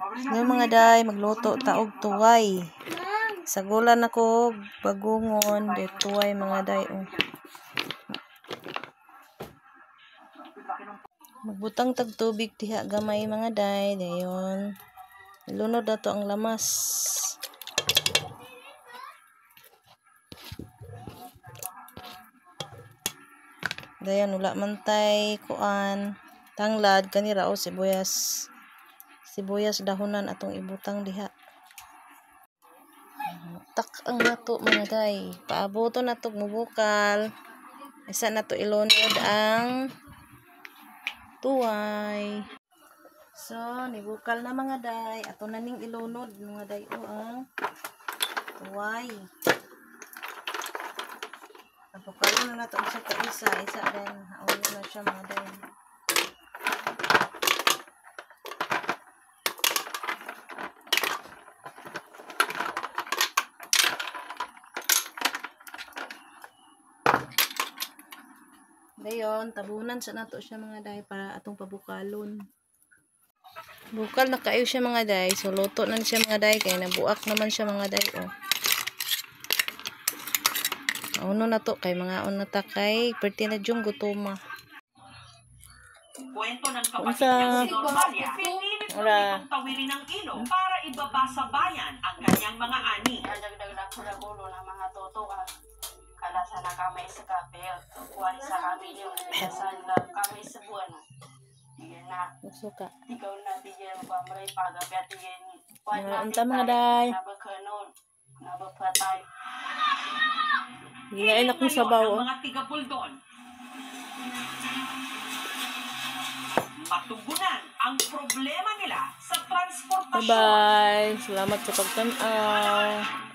Ngayon mga day, magluto taog tuway. Sagulan ako bagungon, de tuway mga day. Magbutang tag tubig diha gamay mga day, dayon. Lunod na to ang lamas. Dayan wala man tay kuan, tanglad kanira o sibuyas. Sibuyas dahonan atong ibutang diha. Tak ang nato mga day. Paaboto na to mubukal. Isa na to ilunod ang tuway. So, nibukal na mga day. Ato na ning ilunod mga day o ang tuway. Napukalo na nato isa ka isa. Isa din. Haulo na siya mga day. Dayon, tabunan sa nato siya mga day para atong pabukalon. Bukal na kayo siya mga day. So, luto na siya mga day. Kaya nabuak naman siya mga day. Oh. Uno na to. Kay mga una ta kay perti na diyong gutuma. Kwento ng kapatid niya si Normalia. Pinilit ng tawirin ng ilo para ibaba sa bayan ang kanyang mga ani. Dagdag ko na gulo ng mga toto ka. Kada sana kami sa kapel. Kuwari sa kami yung sana kami sa buwan. Yan na. Suka. Ikaw na tigyan ko maray pagabi at tigyan. Anta mga day. Nabakanon. Nabapatay. Gilain akong sabaw. Mga tiga-Puldon. Matugunan ang problema nila sa transportasyon. Bye-bye. Salamat sa pagtanaw.